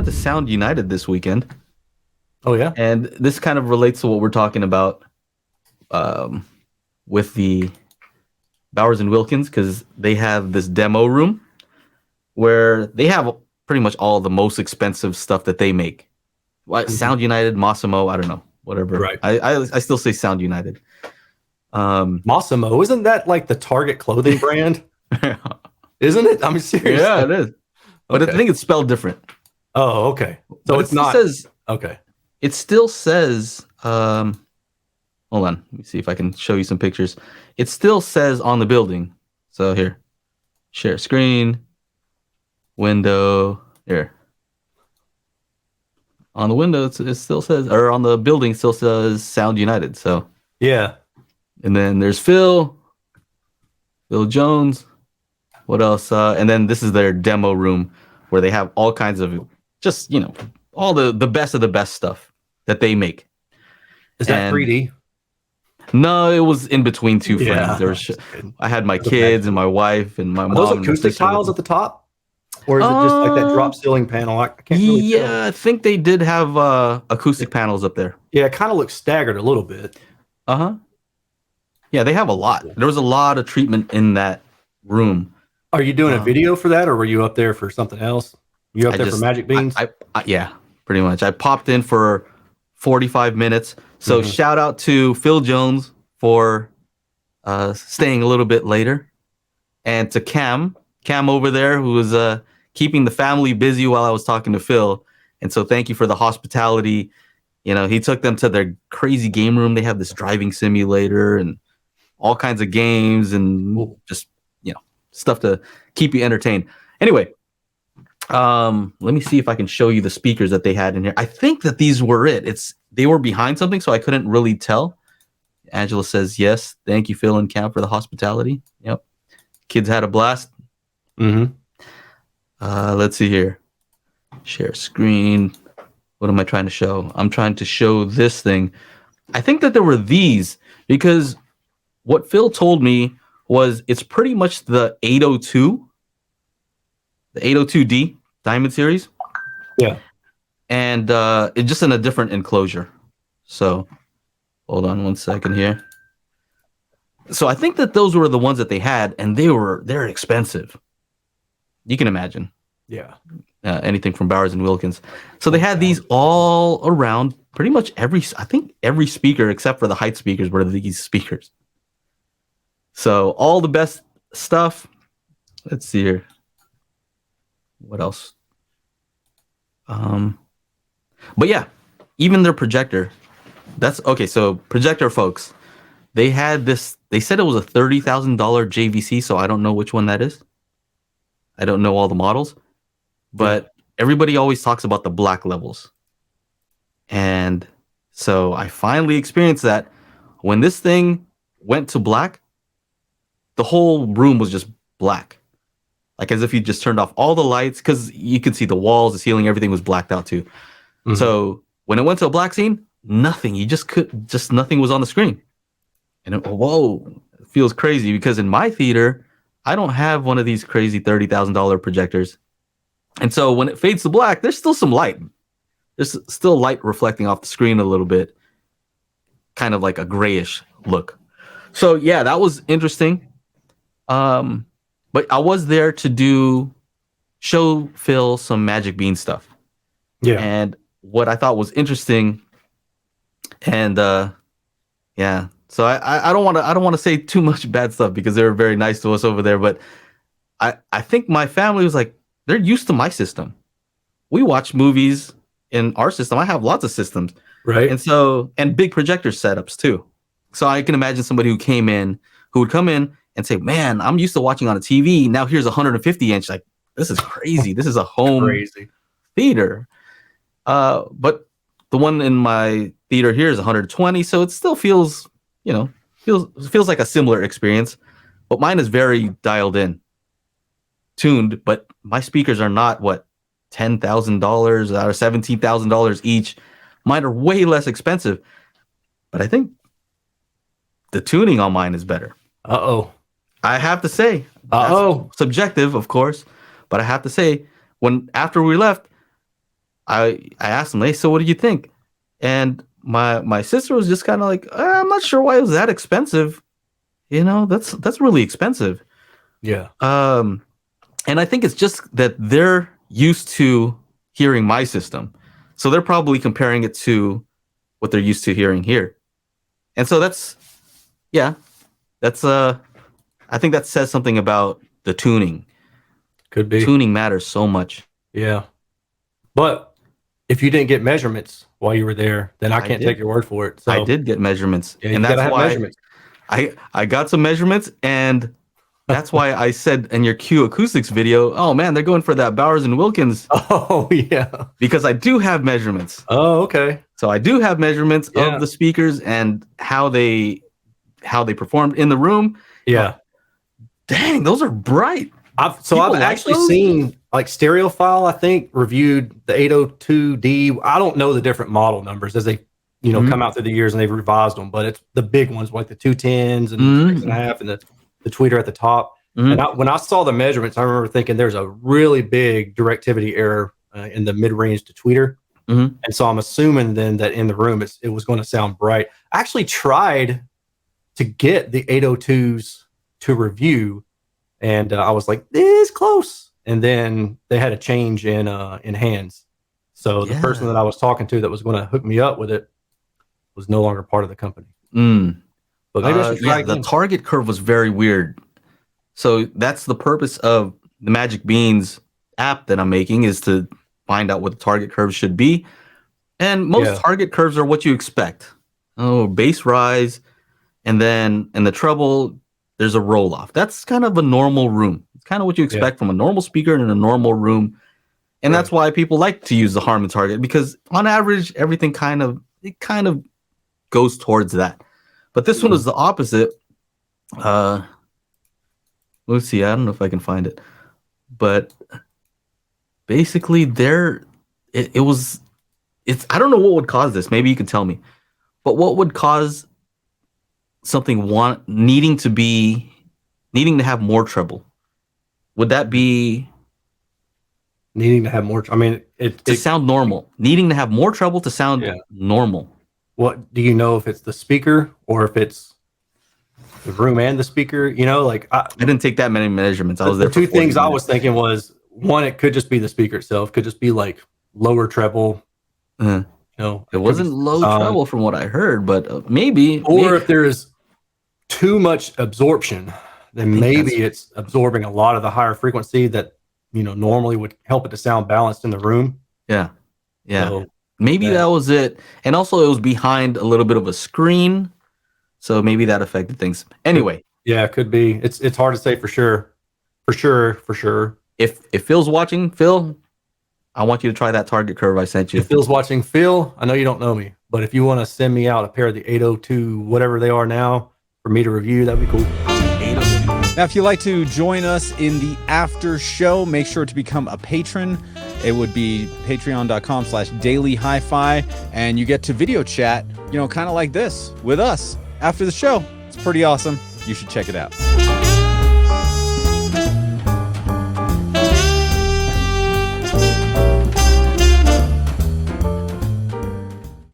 to Sound United this weekend, Oh yeah. and this kind of relates to what we're talking about um, with the Bowers and Wilkins because they have this demo room where they have pretty much all the most expensive stuff that they make. Like Sound United, Massimo, I don't know, whatever. Right. I still say Sound United. Massimo, isn't that like the Target clothing brand? Isn't it? I'm serious. Yeah, it is. But I Okay. think it's spelled different. Oh, okay. So But it's not. says Okay. it still says hold on, let me see if I can show you some pictures. It still says on the building. So here, share screen, window, here. On the window, it still says, or on the building, it still says Sound United. So, Yeah. and then there's Phil Jones. What else? And then this is their demo room where they have all kinds of just, all the best of the best stuff that they make. Is that And 3D? No, it was in between two Yeah. frames. I had my kids and my wife and my Are mom. those and my acoustic sister. tiles at the top? Or is it just like that drop ceiling panel? I can't really tell. Yeah, I think they did have acoustic panels up there. Yeah, it kind of looks staggered a little bit. Uh-huh. Yeah, they have a lot. There was a lot of treatment in that room. Are you doing a video for that, or were you up there for something else? You up there for Magic Beans? Yeah, pretty much. I popped in for 45 minutes. So shout out to Phil Jones for staying a little bit later, and to Cam over there, who was keeping the family busy while I was talking to Phil. And so thank you for the hospitality. He took them to their crazy game room. They have this driving simulator and all kinds of games and just stuff to keep you entertained. Anyway, let me see if I can show you the speakers that they had in here. I think that these were it. They were behind something, so I couldn't really tell. Angela says yes. Thank you, Phil and Cam, for the hospitality. Yep, kids had a blast. Let's see here. Share screen. What am I trying to show? I'm trying to show this thing. I think that there were these because what Phil told me was it's pretty much the 802, the 802D Diamond Series. Yeah. And it's just in a different enclosure. So hold on one second here. So I think that those were the ones that they had, and they're expensive. You can imagine. Yeah. Anything from Bowers and Wilkins. So they had these all around. Pretty much I think every speaker except for the height speakers were these speakers. So all the best stuff. Let's see here. What else? But yeah, even their projector. That's okay. So projector folks, they had this. They said it was a $30,000 JVC. So I don't know which one that is. I don't know all the models, but everybody always talks about the black levels. And so I finally experienced that when this thing went to black. The whole room was just black, like as if you just turned off all the lights, because you could see the walls, the ceiling, everything was blacked out too. So when it went to a black scene, nothing. Nothing was on the screen. And it feels crazy because in my theater, I don't have one of these crazy $30,000 projectors. And so when it fades to black, there's still some light. There's still light reflecting off the screen a little bit, kind of like a grayish look. So yeah, that was interesting. But I was there to show Phil some Magic Bean stuff. Yeah. And what I thought was interesting, and yeah. So I don't want to say too much bad stuff because they were very nice to us over there. But I think my family was like, they're used to my system. We watch movies in our system. I have lots of systems. Right. And big projector setups too. So I can imagine somebody who would come in and say, man, I'm used to watching on a TV. Now here's a 150 inch. Like, this is crazy. This is a home theater. But the one in my theater here is 120. So it still feels like a similar experience. But mine is very dialed in, tuned. But my speakers are not $10,000 or $17,000 each. Mine are way less expensive. But I think the tuning on mine is better. I have to say, subjective, of course, but I have to say, after we left, I asked them, hey, so what do you think? And my sister was just kind of like, I'm not sure why it was that expensive. You know, that's really expensive. Yeah. And I think it's just that they're used to hearing my system, so they're probably comparing it to what they're used to hearing here. And so that's I think that says something about the tuning. Could be. Tuning matters so much. Yeah. But if you didn't get measurements while you were there, then I can't take your word for it. So I did get measurements, yeah, and that's why I got some measurements, and that's why I said in your Q Acoustics video, oh man, they're going for that Bowers and Wilkins. Oh yeah. Because I do have measurements. Oh, okay. So I do have measurements of the speakers and how they performed in the room. Yeah. Dang, those are bright. I've actually seen like Stereophile, I think, reviewed the 802D. I don't know the different model numbers as they, come out through the years, and they've revised them, but it's the big ones like the 210s and 6.5 and the tweeter at the top. And when I saw the measurements, I remember thinking there's a really big directivity error in the mid-range to tweeter. And so I'm assuming then that in the room it was going to sound bright. I actually tried to get the 802s to review, and I was like, this close. And then they had a change in hands. So the person that I was talking to that was going to hook me up with it was no longer part of the company. But maybe I should try again. The target curve was very weird. So that's the purpose of the Magic Beans app that I'm making, is to find out what the target curves should be. And most target curves are what you expect. Oh, bass rise, and then in the treble, there's a roll off. That's kind of a normal room. It's kind of what you expect from a normal speaker in a normal room. And that's why people like to use the Harman target, because on average, everything kind of goes towards that. But this one is the opposite. Let's see. I don't know if I can find it, but basically, I don't know what would cause this. Maybe you can tell me. But what would cause something needing to have more treble? Would that be needing to have more? I mean, to sound normal. Needing to have more treble to sound normal. What do you know if it's the speaker or if it's the room and the speaker? I didn't take that many measurements. I was there. The two things I was thinking was, one, it could just be the speaker itself. Could just be like lower treble. It wasn't low treble from what I heard, but maybe. Or if there is too much absorption, then maybe it's absorbing a lot of the higher frequency that normally would help it to sound balanced in the room. Yeah. So, maybe that was it. And also it was behind a little bit of a screen, so maybe that affected things. Anyway. Yeah, it could be. It's hard to say for sure. For sure. If Phil's watching, Phil, I want you to try that target curve I sent you. If Phil's watching, Phil, I know you don't know me, but if you want to send me out a pair of the 802, whatever they are now, for me to review, that'd be cool. Now, if you'd like to join us in the after show, make sure to become a patron. It would be patreon.com/daily HiFi, and you get to video chat, kind of like this with us after the show. It's pretty awesome. You should check it out.